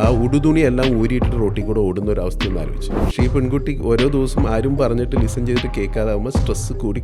ആ ഉടുതുണിയെല്ലാം ഊരിയിട്ട് റോട്ടിൽ കൂടെ ഓടുന്ന ഒരു അവസ്ഥ ഒന്ന് ആലോചിച്ചു. പക്ഷേ ഈ പെൺകുട്ടി ഓരോ ദിവസം ആരും പറഞ്ഞിട്ട് ലിസൺ ചെയ്തിട്ട് കേൾക്കാതാവുമ്പോൾ സ്ട്രെസ് കൂടി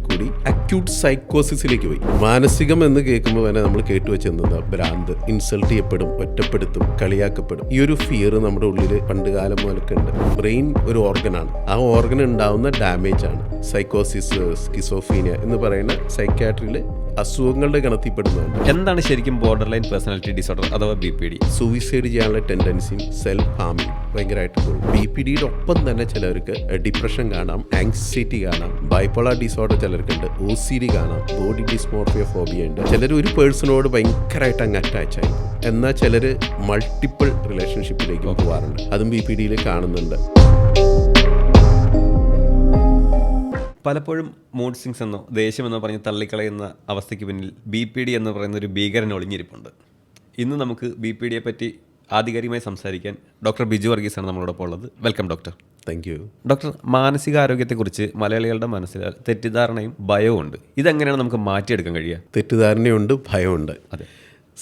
അക്യൂട്ട് സൈക്കോസിസിലേക്ക് പോയി. മാനസികം എന്ന് കേൾക്കുമ്പോൾ തന്നെ നമ്മൾ കേട്ടുവെച്ചെന്താ ഭ്രാന്ത്, ഇൻസൾട്ട് ചെയ്യപ്പെടും, ഒറ്റപ്പെടുത്തും, കളിയാക്കപ്പെടും. ഈ ഒരു ഫിയർ നമ്മുടെ ഉള്ളിൽ പണ്ട് കാലം മുതലൊക്കെ ഉണ്ട്. ബ്രെയിൻ ഒരു ഓർഗനാണ്. ആ ഓർഗൻ ഉണ്ടാവുന്ന ഡാമേജ് ആണ് സൈക്കോസിസ്, സ്കിസോഫീനിയ എന്ന് പറയുന്ന സൈക്കാട്രിയിലെ അസുഖങ്ങളുടെ ഗണത്തിൽപ്പെടുന്നുണ്ട്. എന്താണ് ശരിക്കും ബോർഡർ ലൈൻ പേഴ്സണാലിറ്റി ഡിസോർഡർ അഥവാ BPD? സൂയിസൈഡ് ചെയ്യാനുള്ള ടെൻഡൻസിയും സെൽഫ് ഹാമിങ് ഭയങ്കരമായിട്ട് കൂടും. BPDയുടെ ഒപ്പം തന്നെ ചിലർക്ക് ഡിപ്രഷൻ കാണാം, ആങ്സൈറ്റി കാണാം, ബൈപ്പോളാർ ഡിസോർഡർ ചിലർക്കുണ്ട്, OCD കാണാം, ബോഡി ഡിസ്മോർഫിയ ഫോബിയ ഉണ്ട്. ചിലർ ഒരു പേഴ്സണോട് ഭയങ്കരമായിട്ട് അങ്ങ് അറ്റാച്ച് ആയി, എന്നാൽ ചിലർ മൾട്ടിപ്പിൾ റിലേഷൻഷിപ്പിലേക്കും പോകാറുണ്ട്. അതും BPDയിൽ കാണുന്നുണ്ട്. പലപ്പോഴും മൂഡ് സ്വിങ്സ് എന്നോ ദേഷ്യമെന്നോ പറഞ്ഞ് തള്ളിക്കളയുന്ന അവസ്ഥയ്ക്ക് പിന്നിൽ BPD എന്ന് പറയുന്ന ഒരു ഭീകരൻ ഒളിഞ്ഞിരിപ്പുണ്ട്. ഇന്ന് നമുക്ക് BPDയെ പറ്റി ആധികാരികമായി സംസാരിക്കാൻ ഡോക്ടർ ബിജു വർഗീസാണ് നമ്മളോടൊപ്പം ഉള്ളത്. Welcome doctor. Thank you. Doctor, മാനസികാരോഗ്യത്തെക്കുറിച്ച് മലയാളികളുടെ മനസ്സിൽ തെറ്റിദ്ധാരണയും ഭയവും ഉണ്ട്. ഇതെങ്ങനെയാണ് നമുക്ക് മാറ്റിയെടുക്കാൻ കഴിയുക? തെറ്റിദ്ധാരണയുണ്ട്, ഭയമുണ്ട്. അതെ,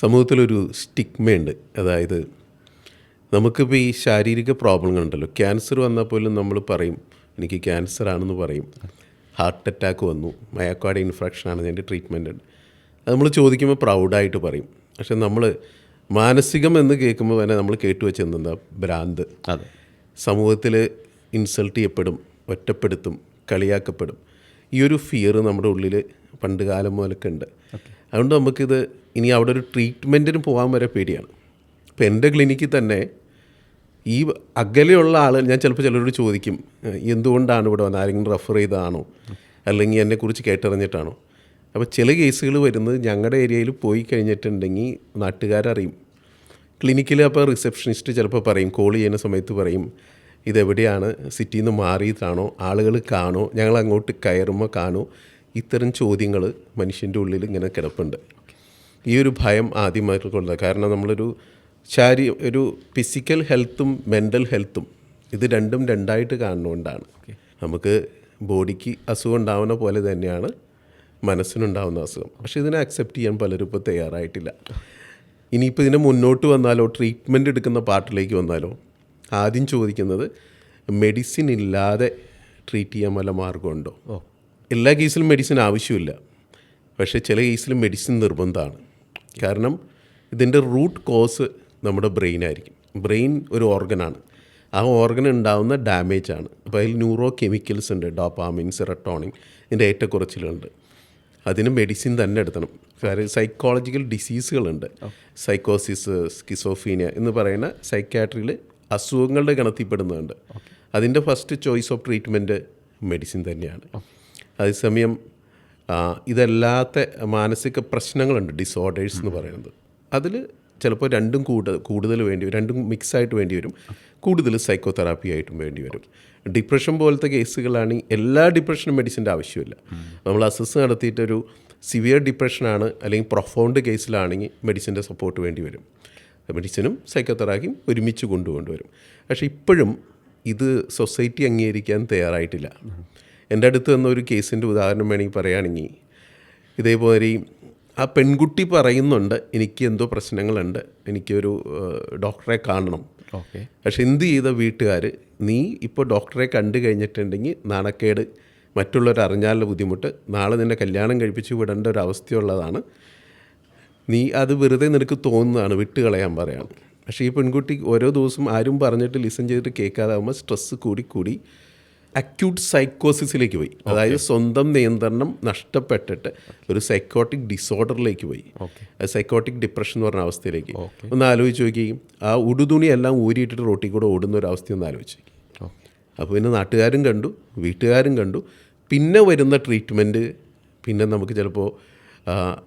സമൂഹത്തിലൊരു സ്റ്റിഗ്മയുണ്ട്. അതായത് നമുക്കിപ്പോൾ ഈ ശാരീരിക പ്രോബ്ലങ്ങളുണ്ടല്ലോ, ക്യാൻസർ വന്നാൽ പോലും നമ്മൾ പറയും എനിക്ക് ക്യാൻസർ ആണെന്ന് പറയും. ഹാർട്ട് അറ്റാക്ക് വന്നു, മയോകാർഡ് ഇൻഫ്രാക്ഷനാണ് അതിൻ്റെ ട്രീറ്റ്മെൻറ്റ് ഉണ്ട്. അത് നമ്മൾ ചോദിക്കുമ്പോൾ പ്രൗഡായിട്ട് പറയും. പക്ഷെ നമ്മൾ മാനസികം എന്ന് കേൾക്കുമ്പോൾ തന്നെ നമ്മൾ കേട്ടുവെച്ചെന്താ ഭ്രാന്ത്. അതെ, സമൂഹത്തിൽ ഇൻസൾട്ട് ചെയ്യപ്പെടും, ഒറ്റപ്പെടുത്തും, കളിയാക്കപ്പെടും. ഈ ഒരു ഫിയർ നമ്മുടെ ഉള്ളിൽ പണ്ട് കാലം മുതലൊക്കെ ഉണ്ട്. അതുകൊണ്ട് നമുക്കിത് ഇനി അവിടെ ഒരു ട്രീറ്റ്മെൻറ്റിന് പോകാൻ വരെ പേടിയാണ്. ഇപ്പോൾ എൻ്റെ ക്ലിനിക്കിൽ തന്നെ ഈ അകലെയുള്ള ആൾ, ഞാൻ ചിലപ്പോൾ ചിലരോട് ചോദിക്കും എന്തുകൊണ്ടാണ് ഇവിടെ വന്നത്, ആരെങ്കിലും റെഫർ ചെയ്തതാണോ അല്ലെങ്കിൽ എന്നെക്കുറിച്ച് കേട്ടറിഞ്ഞിട്ടാണോ. അപ്പോൾ ചില കേസുകൾ വരുന്നത് ഞങ്ങളുടെ ഏരിയയിൽ പോയി കഴിഞ്ഞിട്ടുണ്ടെങ്കിൽ നാട്ടുകാരറിയും. ക്ലിനിക്കിൽ അപ്പോൾ റിസപ്ഷനിസ്റ്റ് ചിലപ്പോൾ പറയും, കോൾ ചെയ്യുന്ന സമയത്ത് പറയും ഇതെവിടെയാണ്, സിറ്റിയിൽ നിന്ന് മാറിയതാണോ, ആളുകൾ കാണോ, ഞങ്ങൾ അങ്ങോട്ട് കയറുമ്പോൾ കാണോ. ഇത്തരം ചോദ്യങ്ങൾ മനുഷ്യൻ്റെ ഉള്ളിൽ ഇങ്ങനെ കിടപ്പുണ്ട്. ഈ ഒരു ഭയം ആദ്യമായിട്ട് കൊണ്ടത് കാരണം നമ്മളൊരു ഒരു ഫിസിക്കൽ ഹെൽത്തും മെൻ്റൽ ഹെൽത്തും ഇത് രണ്ടും രണ്ടായിട്ട് കാണുന്നതുകൊണ്ടാണ്. നമുക്ക് ബോഡിക്ക് അസുഖം ഉണ്ടാവുന്ന പോലെ തന്നെയാണ് മനസ്സിനുണ്ടാവുന്ന അസുഖം. പക്ഷേ ഇതിനെ അക്സെപ്റ്റ് ചെയ്യാൻ പലരും ഇപ്പോൾ തയ്യാറായിട്ടില്ല. ഇനിയിപ്പോൾ ഇതിനെ മുന്നോട്ട് വന്നാലോ, ട്രീറ്റ്മെൻറ്റ് എടുക്കുന്ന പാർട്ടിലേക്ക് വന്നാലോ, ആദ്യം ചോദിക്കുന്നത് മെഡിസിൻ ഇല്ലാതെ ട്രീറ്റ് ചെയ്യാൻ വല്ല മാർഗമുണ്ടോ. എല്ലാ കേസിലും മെഡിസിൻ ആവശ്യമില്ല, പക്ഷേ ചില കേസിലും മെഡിസിൻ നിർബന്ധമാണ്. കാരണം ഇതിൻ്റെ റൂട്ട് കോസ് നമ്മുടെ ബ്രെയിനായിരിക്കും. ബ്രെയിൻ ഒരു ഓർഗനാണ്. ആ ഓർഗൻ ഉണ്ടാകുന്ന ഡാമേജാണ്. അപ്പോൾ അതിൽ ന്യൂറോ കെമിക്കൽസ് ഉണ്ട്, ഡോപ്പാമിൻ, സെറട്ടോണിൻ, ഇതിൻ്റെ ഏറ്റക്കുറച്ചിലുണ്ട്. അതിന് മെഡിസിൻ തന്നെ എടുക്കണം. കാരണം സൈക്കോളജിക്കൽ ഡിസീസുകളുണ്ട്, സൈക്കോസിസ്, സ്കിസോഫീനിയ എന്ന് പറയുന്ന സൈക്കാട്രിയിൽ അസുഖങ്ങളുടെ ഗണത്തിൽപ്പെടുന്നുണ്ട്. അതിൻ്റെ first choice of treatment medicine തന്നെയാണ്. അതേസമയം ഇതല്ലാത്ത മാനസിക പ്രശ്നങ്ങളുണ്ട്, ഡിസോർഡേഴ്സ് എന്ന് പറയുന്നത്. അതിൽ ചിലപ്പോൾ രണ്ടും കൂടുതൽ വേണ്ടി വരും, രണ്ടും മിക്സായിട്ട് വേണ്ടി വരും. കൂടുതൽ സൈക്കോതെറാപ്പി ആയിട്ടും വേണ്ടി വരും. ഡിപ്രഷൻ പോലത്തെ കേസുകളാണെങ്കിൽ എല്ലാ ഡിപ്രഷനും മെഡിസിൻ്റെ ആവശ്യമില്ല. നമ്മൾ അസസ് നടത്തിയിട്ടൊരു സിവിയർ ഡിപ്രഷനാണ് അല്ലെങ്കിൽ പ്രൊഫൗണ്ട് കേസിലാണെങ്കിൽ മെഡിസിൻ്റെ സപ്പോർട്ട് വേണ്ടി വരും. മെഡിസിനും സൈക്കോതെറാപ്പിയും ഒരുമിച്ച് കൊണ്ടുവരും. പക്ഷേ ഇപ്പോഴും ഇത് സൊസൈറ്റി അംഗീകരിക്കാൻ തയ്യാറായിട്ടില്ല. എൻ്റെ അടുത്ത് വന്ന ഒരു കേസിൻ്റെ ഉദാഹരണം വേണമെങ്കിൽ പറയുകയാണെങ്കിൽ, ഇതേപോലെ ആ പെൺകുട്ടി പറയുന്നുണ്ട് എനിക്ക് എന്തോ പ്രശ്നങ്ങളുണ്ട്, എനിക്കൊരു ഡോക്ടറെ കാണണം. പക്ഷെ എന്ത് ചെയ്ത വീട്ടുകാർ, നീ ഇപ്പോൾ ഡോക്ടറെ കണ്ടു കഴിഞ്ഞിട്ടുണ്ടെങ്കിൽ നാണക്കേട്, മറ്റുള്ളവർ അറിഞ്ഞാലുള്ള ബുദ്ധിമുട്ട്, നാളെ നിന്നെ കല്യാണം കഴിപ്പിച്ച് വിടേണ്ട ഒരു അവസ്ഥയുള്ളതാണ്, നീ അത് വെറുതെ നിനക്ക് തോന്നുന്നതാണ്, വിട്ട് കളയാൻ പറയാണ്. പക്ഷേ ഈ പെൺകുട്ടി ഓരോ ദിവസം ആരും പറഞ്ഞിട്ട് ലിസൺ ചെയ്തിട്ട് കേൾക്കാതാവുമ്പോൾ സ്ട്രെസ് കൂടി അക്യൂട്ട് സൈക്കോസിസിലേക്ക് പോയി. അതായത് സ്വന്തം നിയന്ത്രണം നഷ്ടപ്പെട്ടിട്ട് ഒരു സൈക്കോട്ടിക് ഡിസോർഡറിലേക്ക് പോയി. സൈക്കോട്ടിക് ഡിപ്രഷൻ എന്ന് പറഞ്ഞ അവസ്ഥയിലേക്ക്. ഒന്ന് ആലോചിച്ച് നോക്കുകയും ആ ഉടുതുണിയെല്ലാം ഊരിയിട്ടിട്ട് റോട്ടിൽ കൂടെ ഓടുന്ന ഒരു അവസ്ഥ ഒന്ന് ആലോചിച്ച് നോക്കി. അപ്പോൾ പിന്നെ നാട്ടുകാരും കണ്ടു, വീട്ടുകാരും കണ്ടു. പിന്നെ വരുന്ന ട്രീറ്റ്മെൻറ്റ് പിന്നെ നമുക്ക് ചിലപ്പോൾ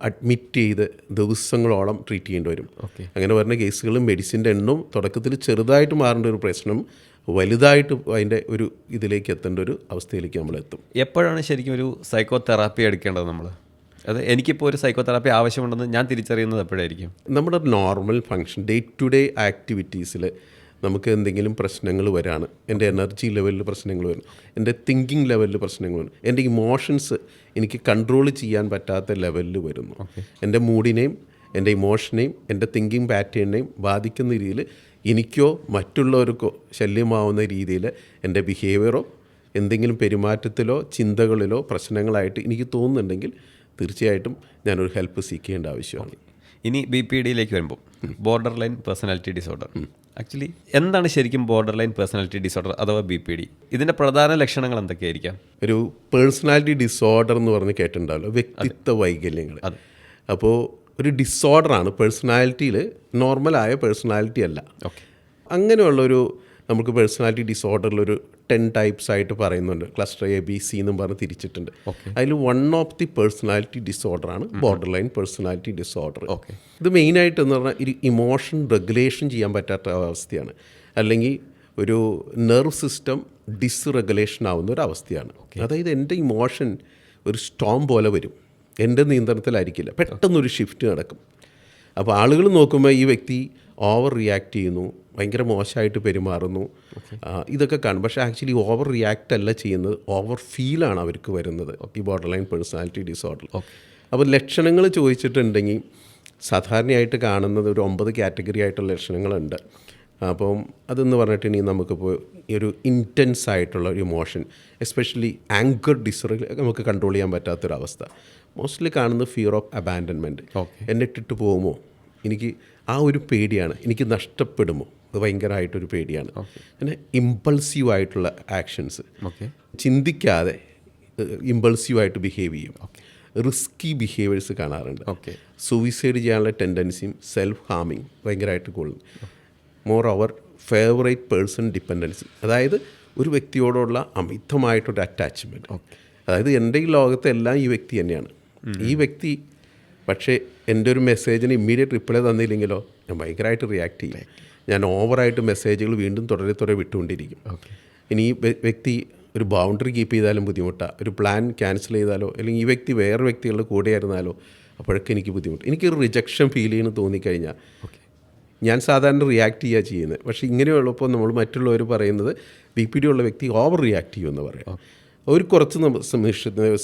അഡ്മിറ്റ് ചെയ്ത് ദിവസങ്ങളോളം ട്രീറ്റ് ചെയ്യേണ്ടി വരും. അങ്ങനെ പറഞ്ഞ കേസുകൾ മെഡിസിൻ്റെ എണ്ണവും തുടക്കത്തിൽ ചെറുതായിട്ട് മാറേണ്ട ഒരു പ്രശ്നം വലുതായിട്ട് അതിൻ്റെ ഒരു ഇതിലേക്ക് എത്തേണ്ട ഒരു അവസ്ഥയിലേക്ക് നമ്മൾ എത്തും. എപ്പോഴാണ് ശരിക്കും ഒരു സൈക്കോ തെറാപ്പി എടുക്കേണ്ടത് നമ്മൾ? അത് എനിക്കിപ്പോൾ ഒരു സൈക്കോ തെറാപ്പി ആവശ്യമുണ്ടെന്ന് ഞാൻ തിരിച്ചറിയുന്നത് എപ്പോഴായിരിക്കും? നമ്മുടെ normal function, day to day ആക്ടിവിറ്റീസിൽ നമുക്ക് എന്തെങ്കിലും പ്രശ്നങ്ങൾ വരാണ്, എൻ്റെ എനർജി ലെവലിൽ പ്രശ്നങ്ങൾ വരും, എൻ്റെ തിങ്കിങ് ലെവലിൽ പ്രശ്നങ്ങൾ വരും, എൻ്റെ ഇമോഷൻസ് എനിക്ക് കൺട്രോൾ ചെയ്യാൻ പറ്റാത്ത ലെവലിൽ വരുന്നു. എൻ്റെ മൂഡിനെയും എൻ്റെ ഇമോഷനെയും എൻ്റെ തിങ്കിങ് പാറ്റേണിനെയും ബാധിക്കുന്ന രീതിയിൽ എനിക്കോ മറ്റുള്ളവർക്കോ ശല്യമാവുന്ന രീതിയിൽ എൻ്റെ ബിഹേവിയറോ എന്തെങ്കിലും പെരുമാറ്റത്തിലോ ചിന്തകളിലോ പ്രശ്നങ്ങളായിട്ട് എനിക്ക് തോന്നുന്നുണ്ടെങ്കിൽ തീർച്ചയായിട്ടും ഞാനൊരു ഹെൽപ്പ് സീക്ക് ചെയ്യേണ്ട ആവശ്യമാണ്. ഇനി BPD-യിലേക്ക് വരുമ്പോൾ border line personality disorder, actually എന്താണ് ശരിക്കും ബോർഡർ ലൈൻ പേഴ്സണാലിറ്റി ഡിസോർഡർ അഥവാ BPD? ഇതിൻ്റെ പ്രധാന ലക്ഷണങ്ങൾ എന്തൊക്കെയായിരിക്കാം? ഒരു പേഴ്സണാലിറ്റി ഡിസോർഡർ എന്ന് പറഞ്ഞ് കേട്ടിട്ടുണ്ടാവല്ലോ, വ്യക്തിത്വ വൈകല്യങ്ങൾ. അപ്പോൾ ഒരു ഡിസോർഡറാണ്, പേഴ്സണാലിറ്റിയിൽ നോർമലായ പേഴ്സണാലിറ്റി അല്ല. അങ്ങനെയുള്ളൊരു നമുക്ക് പേഴ്സണാലിറ്റി ഡിസോർഡറിലൊരു 10 ടൈപ്സ് ആയിട്ട് പറയുന്നുണ്ട്. ക്ലസ്റ്റർ ABC എന്നും പറഞ്ഞ് തിരിച്ചിട്ടുണ്ട്. അതിൽ വൺ ഓഫ് ദി പേഴ്സണാലിറ്റി ഡിസോർഡറാണ് ബോർഡർ ലൈൻ പേഴ്സണാലിറ്റി ഡിസോർഡർ. ഇത് മെയിനായിട്ട് എന്ന് പറഞ്ഞാൽ ഒരു ഇമോഷൻ റെഗുലേഷൻ ചെയ്യാൻ പറ്റാത്ത അവസ്ഥയാണ്, അല്ലെങ്കിൽ ഒരു നെർവ് സിസ്റ്റം ഡിസ്റെഗുലേഷൻ ആവുന്ന ഒരു അവസ്ഥയാണ്. അതായത് എൻ്റെ ഇമോഷൻ ഒരു സ്റ്റോം പോലെ വരും, എൻ്റെ നിയന്ത്രണത്തിലായിരിക്കില്ല, പെട്ടെന്നൊരു ഷിഫ്റ്റ് നടക്കും. അപ്പോൾ ആളുകൾ നോക്കുമ്പോൾ ഈ വ്യക്തി ഓവർ റിയാക്ട് ചെയ്യുന്നു, ഭയങ്കര മോശമായിട്ട് പെരുമാറുന്നു, ഇതൊക്കെ കാണും. പക്ഷേ ആക്ച്വലി ഓവർ റിയാക്റ്റ് അല്ല ചെയ്യുന്നത്, ഓവർ ഫീലാണ് അവർക്ക് വരുന്നത് ഈ ബോർഡർ ലൈൻ പേഴ്സണാലിറ്റി ഡിസോർഡർ. അപ്പോൾ ലക്ഷണങ്ങൾ ചോദിച്ചിട്ടുണ്ടെങ്കിൽ സാധാരണയായിട്ട് കാണുന്നത് ഒരു 9 കാറ്റഗറി ആയിട്ടുള്ള ലക്ഷണങ്ങളുണ്ട്. അപ്പം അതെന്ന് പറഞ്ഞിട്ടുണ്ടെങ്കിൽ നമുക്കിപ്പോൾ ഈ ഒരു ഇൻറ്റൻസ് ആയിട്ടുള്ള ഒരു ഇമോഷൻ, എസ്പെഷ്യലി ആങ്കർ ഡിസോർഡർ നമുക്ക് കൺട്രോൾ ചെയ്യാൻ പറ്റാത്തൊരവസ്ഥ. മോസ്റ്റ്ലി കാണുന്നത് ഫിയർ ഓഫ് അബാൻഡൻമെൻറ്റ്. എന്നെ ഇട്ടിട്ട് പോകുമോ, എനിക്ക് ആ ഒരു പേടിയാണ്, എനിക്ക് നഷ്ടപ്പെടുമോ, അത് ഭയങ്കരമായിട്ടൊരു പേടിയാണ്. പിന്നെ ഇമ്പൾസീവായിട്ടുള്ള ആക്ഷൻസ്, ചിന്തിക്കാതെ ഇമ്പൾസീവായിട്ട് ബിഹേവ് ചെയ്യും. റിസ്കി ബിഹേവിയേഴ്സ് കാണാറുണ്ട്. സൂയിസൈഡ് ചെയ്യാനുള്ള ടെൻഡൻസിയും സെൽഫ് ഹാമിങ് ഭയങ്കരമായിട്ട് കൂടുതൽ. More over favourite person dependency, അതായത് ഒരു വ്യക്തിയോടുള്ള അമിതമായിട്ടൊരു അറ്റാച്ച്മെൻറ്റ്. അതായത് എൻ്റെ ഈ ലോകത്തെല്ലാം ഈ വ്യക്തി തന്നെയാണ്. ഈ വ്യക്തി പക്ഷേ എൻ്റെ ഒരു മെസ്സേജിന് ഇമ്മീഡിയറ്റ് റിപ്ലൈ തന്നില്ലെങ്കിലോ ഞാൻ ഭയങ്കരമായിട്ട് റിയാക്ട് ചെയ്യും. ഞാൻ ഓവറായിട്ട് മെസ്സേജുകൾ വീണ്ടും തുടരെ വിട്ടുകൊണ്ടിരിക്കും. ഇനി ഈ വ്യക്തി ഒരു ബൗണ്ടറി കീപ്പ് ചെയ്താലും ബുദ്ധിമുട്ടാണ്, ഒരു പ്ലാൻ ക്യാൻസൽ ചെയ്താലോ, അല്ലെങ്കിൽ ഈ വ്യക്തി വേറെ വ്യക്തികളുടെ കൂടെ ആയിരുന്നാലോ അപ്പോഴൊക്കെ എനിക്ക് ബുദ്ധിമുട്ട്. എനിക്കൊരു റിജക്ഷൻ ഫീൽ ചെയ്യുന്നു തോന്നിക്കഴിഞ്ഞാൽ ഞാൻ സാധാരണ റിയാക്ട് ചെയ്യുക ചെയ്യുന്നത്. പക്ഷേ ഇങ്ങനെയുള്ളപ്പോൾ നമ്മൾ മറ്റുള്ളവർ പറയുന്നത് BPD ഉള്ള വ്യക്തി ഓവർ റിയാക്ട് ചെയ്യുമെന്ന് പറയാം. ഒരു കുറച്ച്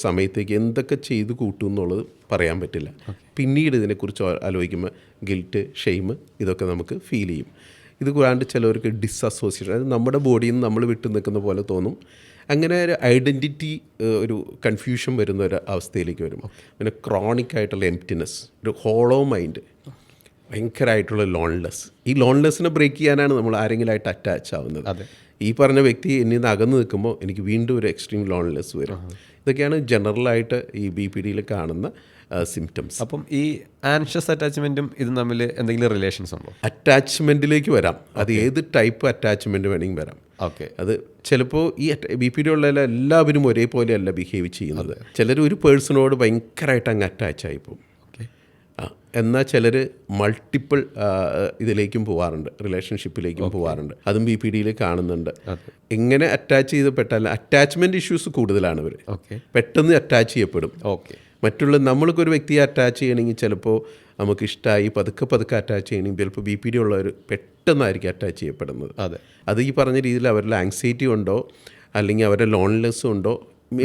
സമയത്തേക്ക് എന്തൊക്കെ ചെയ്ത് കൂട്ടും എന്നുള്ളത് പറയാൻ പറ്റില്ല. പിന്നീട് ഇതിനെക്കുറിച്ച് ആലോചിക്കുമ്പോൾ ഗിൽറ്റ്, ഷെയിം ഇതൊക്കെ നമുക്ക് ഫീൽ ചെയ്യും. ഇത് കൂടാണ്ട് ചിലവർക്ക് ഡിസ്അസോസിയേഷൻ, അതായത് നമ്മുടെ ബോഡിയിൽ നിന്ന് നമ്മൾ വിട്ടു നിൽക്കുന്ന പോലെ തോന്നും. അങ്ങനെ ഒരു ഐഡൻറ്റിറ്റി ഒരു കൺഫ്യൂഷൻ വരുന്ന ഒരു അവസ്ഥയിലേക്ക് വരും. പിന്നെ ക്രോണിക് ആയിട്ടുള്ള എംപ്റ്റിനെസ്, ഒരു ഹോളോ മൈൻഡ്, ഭയങ്കരമായിട്ടുള്ള ലോൺലെസ്. ഈ ലോൺലെസ്സിനെ ബ്രേക്ക് ചെയ്യാനാണ് നമ്മൾ ആരെങ്കിലുമായിട്ട് അറ്റാച്ച് ആവുന്നത്. ഈ പറഞ്ഞ വ്യക്തി എന്നിൽ നിന്ന് അകന്ന് നിൽക്കുമ്പോൾ എനിക്ക് വീണ്ടും ഒരു എക്സ്ട്രീം ലോൺലെസ് വരും. ഇതൊക്കെയാണ് ജനറലായിട്ട് ഈ BPD-യിൽ കാണുന്ന സിംറ്റംസ്. അപ്പം ഈ ആൻഷ്യസ് അറ്റാച്ച്മെൻറ്റും ഇതും തമ്മിൽ എന്തെങ്കിലും റിലേഷൻസ് ഉണ്ടോ? അറ്റാച്ച്മെൻറ്റിലേക്ക് വരാം. അത് ഏത് ടൈപ്പ് അറ്റാച്ച്മെൻറ്റ് വേണമെങ്കിൽ വരാം. അത് ചിലപ്പോൾ ഈ BPD ഉള്ള എല്ലാവരും ഒരേപോലെയല്ല ബിഹേവ് ചെയ്യുന്നത്. ചിലർ ഒരു പേഴ്സണോട് ഭയങ്കരമായിട്ട് അങ്ങ് അറ്റാച്ച് ആയിപ്പോവും. എന്നാൽ ചിലർ മൾട്ടിപ്പിൾ ഇതിലേക്കും പോകാറുണ്ട്, റിലേഷൻഷിപ്പിലേക്കും പോകാറുണ്ട്. അതും BPD-യിൽ കാണുന്നുണ്ട്. എങ്ങനെ അറ്റാച്ച് ചെയ്തപ്പെട്ടാൽ അറ്റാച്ച്മെൻറ്റ് ഇഷ്യൂസ് കൂടുതലാണ് ഇവർ. പെട്ടെന്ന് അറ്റാച്ച് ചെയ്യപ്പെടും. മറ്റുള്ള നമ്മൾക്കൊരു വ്യക്തിയെ അറ്റാച്ച് ചെയ്യണമെങ്കിൽ ചിലപ്പോൾ നമുക്കിഷ്ടമായി പതുക്കെ അറ്റാച്ച് ചെയ്യണമെങ്കിൽ ചിലപ്പോൾ BPD ഉള്ളവർ പെട്ടെന്നായിരിക്കും അറ്റാച്ച് ചെയ്യപ്പെടുന്നത്. അത് ഈ പറഞ്ഞ രീതിയിൽ അവരുടെ ആങ്സൈറ്റി ഉണ്ടോ അല്ലെങ്കിൽ അവരുടെ ലോൺലെസ് ഉണ്ടോ,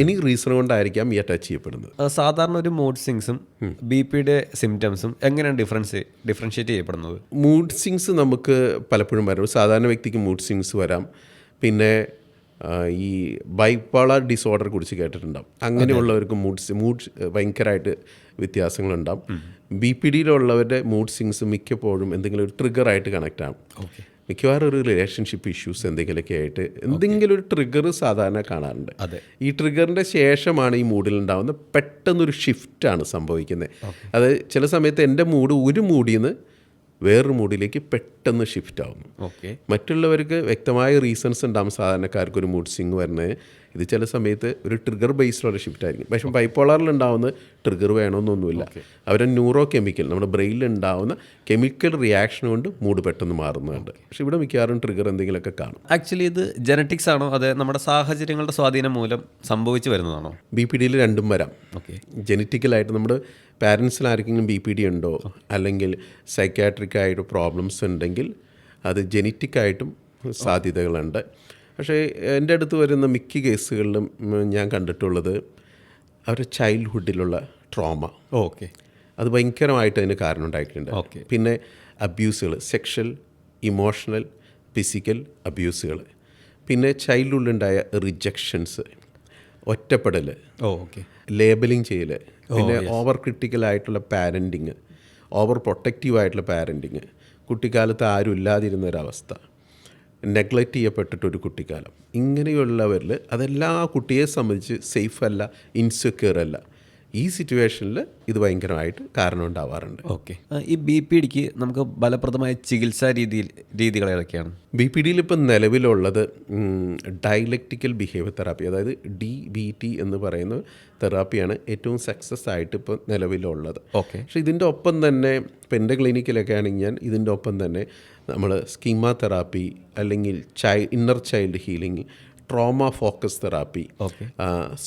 എനി റീസൺ കൊണ്ടായിരിക്കാം ഈ അറ്റാച്ച് ചെയ്യപ്പെടുന്നത്. സാധാരണ ഒരു മൂഡ് സ്വിങ്സും BPD സിംറ്റംസും എങ്ങനെയാണ് ഡിഫറൻഷ്യേറ്റ് ചെയ്യപ്പെടുന്നത്? മൂഡ് സ്വിങ്സ് നമുക്ക് പലപ്പോഴും വരാം. സാധാരണ വ്യക്തിക്ക് മൂഡ് സ്വിങ്സ് വരാം. പിന്നെ ഈ ബൈപോളർ ഡിസോർഡർ കുറിച്ച് കേട്ടിട്ടുണ്ടാവും. അങ്ങനെയുള്ളവർക്ക് മൂഡ് ഭയങ്കരമായിട്ട് വ്യത്യാസങ്ങളുണ്ടാവും. BPD-യിലുള്ളവരുടെ മൂഡ് സ്വിങ്സ് മിക്കപ്പോഴും എന്തെങ്കിലും ഒരു ട്രിഗറായിട്ട് കണക്റ്റ് ആകും. മിക്കവാറും ഒരു റിലേഷൻഷിപ്പ് ഇഷ്യൂസ് എന്തെങ്കിലുമൊക്കെ ആയിട്ട് എന്തെങ്കിലും ഒരു ട്രിഗർ സാധാരണ കാണാറുണ്ട്. ഈ ട്രിഗറിൻ്റെ ശേഷമാണ് ഈ മൂഡിലുണ്ടാകുന്നത്. പെട്ടെന്നൊരു ഷിഫ്റ്റാണ് സംഭവിക്കുന്നത്. അത് ചില സമയത്ത് എൻ്റെ മൂഡ് ഒരു മൂഡിൽ നിന്ന് വേറൊരു മൂഡിലേക്ക് പെട്ടെന്ന് ഷിഫ്റ്റ് ആവുന്നു. മറ്റുള്ളവർക്ക് വ്യക്തമായ റീസൺസ് ഉണ്ടാകും സാധാരണക്കാർക്ക് ഒരു മൂഡ് സ്വിങ് വരുന്നത്. ഇത് ചില സമയത്ത് ഒരു ട്രിഗർ ബേസ്ഡുള്ള ഷിഫ്റ്റ് ആയിരിക്കും. പക്ഷേ ബൈപോളറിൽ ഉണ്ടാവുന്ന ട്രിഗർ വേണമെന്നൊന്നുമില്ല. അവരുടെ ന്യൂറോ കെമിക്കൽ, നമ്മുടെ ബ്രെയിനിൽ ഉണ്ടാവുന്ന കെമിക്കൽ റിയാക്ഷൻ കൊണ്ട് മൂഡ് പെട്ടെന്ന് മാറുന്നുണ്ട്. പക്ഷേ ഇവിടെ മിക്കവാറും ട്രിഗർ എന്തെങ്കിലുമൊക്കെ കാണും. ആക്ച്വലി ഇത് ജനറ്റിക്സ് ആണോ അതെ നമ്മുടെ സാഹചര്യങ്ങളുടെ സ്വാധീനം മൂലം സംഭവിച്ചു വരുന്നതാണോ? BPD-യിൽ രണ്ടും വരാം. ജനറ്റിക്കലായിട്ട് നമ്മുടെ പാരൻസിൽ ആർക്കെങ്കിലും BPD ഉണ്ടോ അല്ലെങ്കിൽ സൈക്കാട്രിക്കായിട്ട് പ്രോബ്ലംസ് ഉണ്ടെങ്കിൽ അത് ജനറ്റിക്കായിട്ടും സാധ്യതകളുണ്ട്. പക്ഷേ എൻ്റെ അടുത്ത് വരുന്ന മിക്ക കേസുകളിലും ഞാൻ കണ്ടിട്ടുള്ളത് അവരുടെ ചൈൽഡ്ഹുഡിലുള്ള ട്രോമ, അത് ഭയങ്കരമായിട്ട് അതിന് കാരണം ഉണ്ടായിട്ടുണ്ട്. പിന്നെ അബ്യൂസുകൾ, സെക്ഷൽ ഇമോഷണൽ, ഫിസിക്കൽ അബ്യൂസുകൾ, പിന്നെ ചൈൽഡ്ഹുഡിലുണ്ടായ റിജക്ഷൻസ്, ഒറ്റപ്പെടൽ, ഓക്കെ, ലേബലിംഗ് ചെയ്യൽ, പിന്നെ ഓവർ ക്രിട്ടിക്കലായിട്ടുള്ള പാരൻറ്റിങ്, ഓവർ പ്രൊട്ടക്റ്റീവായിട്ടുള്ള പാരൻറ്റിങ്, കുട്ടിക്കാലത്ത് ആരും ഇല്ലാതിരുന്ന ഒരവസ്ഥ, നെഗ്ലക്റ്റ് ചെയ്യപ്പെട്ടിട്ടൊരു കുട്ടിക്കാലം, ഇങ്ങനെയുള്ളവരിൽ അതെല്ലാം ആ കുട്ടിയെ സംബന്ധിച്ച് സേഫ് അല്ല, ഇൻസെക്യൂർ അല്ല. ഈ സിറ്റുവേഷനിൽ ഇത് ഭയങ്കരമായിട്ട് കാരണം ഉണ്ടാവാറുണ്ട്. ഓക്കെ. ഈ BPDക്ക് നമുക്ക് ഫലപ്രദമായ ചികിത്സാ രീതികൾ ഏതൊക്കെയാണ്? BPDയിൽ ഇപ്പം നിലവിലുള്ളത് ഡയലക്റ്റിക്കൽ ബിഹേവിയർ തെറാപ്പി, അതായത് DBT എന്ന് പറയുന്ന തെറാപ്പിയാണ് ഏറ്റവും സക്സസ് ആയിട്ട് ഇപ്പോൾ നിലവിലുള്ളത്. ഓക്കെ. പക്ഷേ ഇതിൻ്റെ ഒപ്പം തന്നെ ഇപ്പം എൻ്റെ ക്ലിനിക്കിലൊക്കെ ആണെങ്കിൽ ഞാൻ ഇതിൻ്റെ ഒപ്പം തന്നെ നമ്മൾ സ്കീമ തെറാപ്പി, അല്ലെങ്കിൽ inner child healing, trauma focus therapy,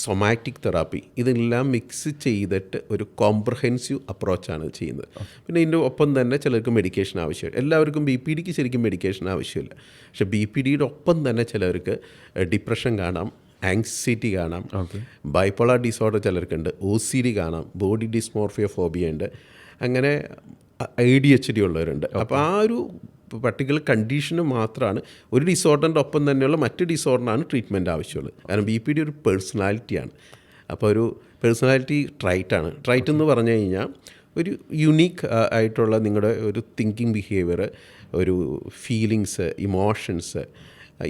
somatic therapy, ഇതെല്ലാം മിക്സ് ചെയ്തിട്ട് ഒരു കോംപ്രഹെൻസീവ് അപ്രോച്ചാണ് ചെയ്യുന്നത്. പിന്നെ ഇതിൻ്റെ ഒപ്പം തന്നെ ചിലർക്ക് മെഡിക്കേഷൻ ആവശ്യമില്ല. എല്ലാവർക്കും BPDക്ക് ശരിക്കും മെഡിക്കേഷൻ ആവശ്യമില്ല. പക്ഷേ BPDയുടെ ഒപ്പം തന്നെ ചിലർക്ക് ഡിപ്രഷൻ കാണാം, ആങ്സൈറ്റി കാണാം, ബൈപ്പോളാർ ഡിസോർഡർ ചിലർക്കുണ്ട്, OCD കാണാം, ബോഡി ഡിസ്മോർഫിയ ഫോബിയ ഉണ്ട്, അങ്ങനെ ADHD ഉള്ളവരുണ്ട്. അപ്പോൾ ആ ഒരു പർട്ടിക്കുലർ കണ്ടീഷന് മാത്രമാണ്, ഒരു ഡിസോർഡറിൻ്റെ ഒപ്പം തന്നെയുള്ള മറ്റ് ഡിസോർഡറിനാണ് ട്രീറ്റ്മെൻറ്റ് ആവശ്യമുള്ളത്. കാരണം BPD ഒരു പേഴ്സണാലിറ്റിയാണ്. അപ്പോൾ ഒരു പേഴ്സണാലിറ്റി ട്രൈറ്റാണ്. ട്രൈറ്റ് എന്ന് പറഞ്ഞു കഴിഞ്ഞാൽ ഒരു യുണീക്ക് ആയിട്ടുള്ള നിങ്ങളുടെ ഒരു തിങ്കിങ് ബിഹേവിയർ, ഒരു ഫീലിങ്സ്, ഇമോഷൻസ്,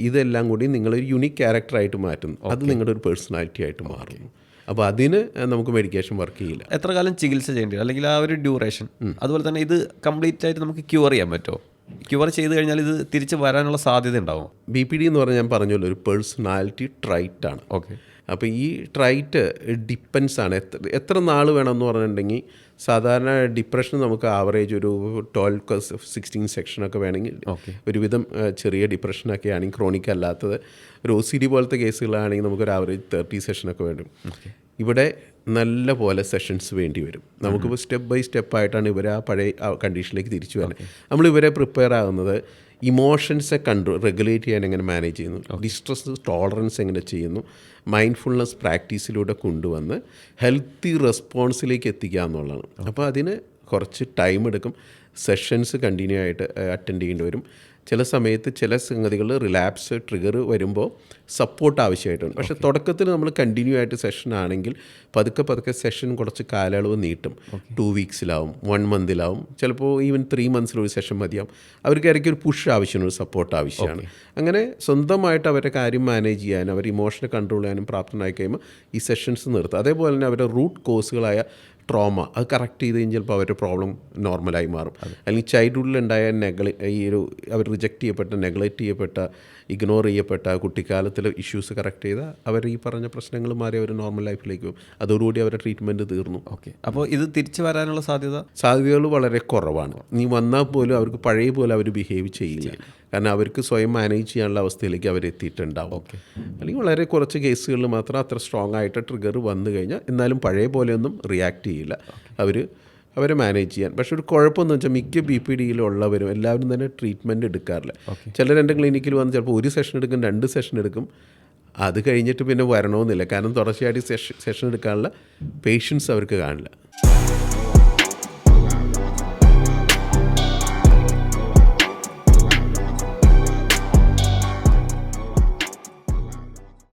ഇതെല്ലാം കൂടി നിങ്ങളൊരു യുണീക്ക് ക്യാരക്ടറായിട്ട് മാറ്റുന്നു. അത് നിങ്ങളുടെ ഒരു പേഴ്സണാലിറ്റി ആയിട്ട് മാറുന്നു. അപ്പോൾ അതിന് നമുക്ക് മെഡിക്കേഷൻ വർക്ക് ചെയ്യില്ല. എത്ര കാലം ചികിത്സ ചെയ്യേണ്ടി വരും, അല്ലെങ്കിൽ ആ ഒരു ഡ്യൂറേഷൻ? അതുപോലെ തന്നെ ഇത് കംപ്ലീറ്റ് ആയിട്ട് നമുക്ക് ക്യൂർ ചെയ്യാൻ പറ്റുമോ? ക്യൂർ ചെയ്ത് കഴിഞ്ഞാൽ ഇത് തിരിച്ച് വരാനുള്ള സാധ്യത ഉണ്ടാവും? BPD എന്ന് പറഞ്ഞാൽ ഞാൻ പറഞ്ഞല്ലോ ഒരു പേഴ്സണാലിറ്റി ട്രൈറ്റാണ്. ഓക്കെ. അപ്പോൾ ഈ ട്രൈറ്റ് ഡിപ്പെൻസ് ആണ്. എത്ര നാൾ വേണമെന്ന് പറഞ്ഞിട്ടുണ്ടെങ്കിൽ സാധാരണ ഡിപ്രഷൻ നമുക്ക് ആവറേജ് ഒരു 12-16 സെക്ഷനൊക്കെ വേണമെങ്കിൽ, ഒരുവിധം ചെറിയ ഡിപ്രഷനൊക്കെ ആണെങ്കിൽ, ക്രോണിക് അല്ലാത്തത് ഒരു OCD പോലത്തെ കേസുകളാണെങ്കിൽ നമുക്കൊരു ആവറേജ് 30 സെഷനൊക്കെ വേണം. ഇവിടെ നല്ല പോലെ സെഷൻസ് വേണ്ടി വരും. നമുക്കിപ്പോൾ സ്റ്റെപ്പ് ബൈ സ്റ്റെപ്പായിട്ടാണ് ഇവരെ ആ പഴയ കണ്ടീഷനിലേക്ക് തിരിച്ചു വരുന്നത്. നമ്മളിവരെ പ്രിപ്പയർ ആകുന്നത് ഇമോഷൻസെ റെഗുലേറ്റ് ചെയ്യാൻ എങ്ങനെ മാനേജ് ചെയ്യുന്നു, ഡിസ്ട്രസ് ടോളറൻസ് എങ്ങനെ ചെയ്യുന്നു, മൈൻഡ്ഫുൾനെസ് പ്രാക്ടീസിലൂടെ കൊണ്ടുവന്ന് ഹെൽത്തി റെസ്പോൺസിലേക്ക് എത്തിക്കുക എന്നുള്ളതാണ്. അപ്പോൾ അതിന് കുറച്ച് ടൈം എടുക്കും. സെഷൻസ് കണ്ടിന്യൂ ആയിട്ട് അറ്റൻഡ് ചെയ്യേണ്ടി വരും. ചില സമയത്ത് ചില സംഗതികൾ റിലാപ്സ് ട്രിഗർ വരുമ്പോൾ സപ്പോർട്ട് ആവശ്യമായിട്ടുണ്ട്. പക്ഷേ തുടക്കത്തിൽ നമ്മൾ കണ്ടിന്യൂ ആയിട്ട് സെഷൻ ആണെങ്കിൽ പതുക്കെ സെഷൻ കുറച്ച് കാലയളവ് നീട്ടും. 2 വീക്സിലാവും, 1 മന്തിലാവും, ചിലപ്പോൾ ഈവൻ 3 മന്ത്സിലൊരു സെഷൻ മതിയാവും. അവർക്ക് ഇടയ്ക്ക് ഒരു പുഷ് ആവശ്യമാണ്, ഒരു സപ്പോർട്ട് ആവശ്യമാണ്. അങ്ങനെ സ്വന്തമായിട്ട് അവരുടെ കാര്യം മാനേജ് ചെയ്യാനും അവർ ഇമോഷനെ കൺട്രോൾ ചെയ്യാനും പ്രാപ്തനായി കഴിയുമ്പോൾ ഈ സെഷൻസ് നിർത്തുക. അതേപോലെ തന്നെ അവരുടെ റൂട്ട് കോസുകളായ ട്രോമ അത് കറക്റ്റ് ചെയ്ത് കഴിഞ്ഞാൽ ചിലപ്പോൾ അവരുടെ പ്രോബ്ലം നോർമലായി മാറും. അല്ലെങ്കിൽ ചൈൽഡ്ഹുഡിലുണ്ടായ ഈ ഒരു അവർ റിജക്റ്റ് ചെയ്യപ്പെട്ട, നെഗ്ലക്റ്റ് ചെയ്യപ്പെട്ട, ഇഗ്നോർ ചെയ്യപ്പെട്ട കുട്ടിക്കാലത്തിലെ ഇഷ്യൂസ് കറക്റ്റ് ചെയ്താൽ അവർ ഈ പറഞ്ഞ പ്രശ്നങ്ങൾ മാറി അവർ നോർമൽ ലൈഫിലേക്ക് പോകും. അതോടുകൂടി അവരുടെ ട്രീറ്റ്മെൻറ്റ് തീർന്നു. ഓക്കെ. അപ്പോൾ ഇത് തിരിച്ചു വരാനുള്ള സാധ്യതകൾ വളരെ കുറവാണ്. നീ വന്നാൽ പോലും അവർക്ക് പഴയ പോലെ അവർ ബിഹേവ് ചെയ്യില്ല. കാരണം അവർക്ക് സ്വയം മാനേജ് ചെയ്യാനുള്ള അവസ്ഥയിലേക്ക് അവരെത്തിയിട്ടുണ്ടാവും. അല്ലെങ്കിൽ വളരെ കുറച്ച് കേസുകളിൽ മാത്രം അത്ര സ്ട്രോങ് ആയിട്ട് ട്രിഗർ വന്നു കഴിഞ്ഞാൽ എന്നാലും പഴയ പോലെയൊന്നും റിയാക്ട് ചെയ്യില്ല. അവരെ മാനേജ് ചെയ്യാൻ. പക്ഷെ ഒരു കുഴപ്പമെന്ന് വെച്ചാൽ മിക്ക BPDയിലുള്ളവരും എല്ലാവരും തന്നെ ട്രീറ്റ്മെൻറ്റ് എടുക്കാറില്ല. ചിലർ എൻ്റെ ക്ലിനിക്കിൽ വന്ന് ചിലപ്പോൾ 1 സെഷൻ എടുക്കും, 2 സെഷൻ എടുക്കും. അത് കഴിഞ്ഞിട്ട് പിന്നെ വരണമെന്നില്ല. കാരണം തുടർച്ചയായിട്ട് സെഷൻ എടുക്കാനുള്ള പേഷ്യൻസ് അവർക്ക് കാണില്ല.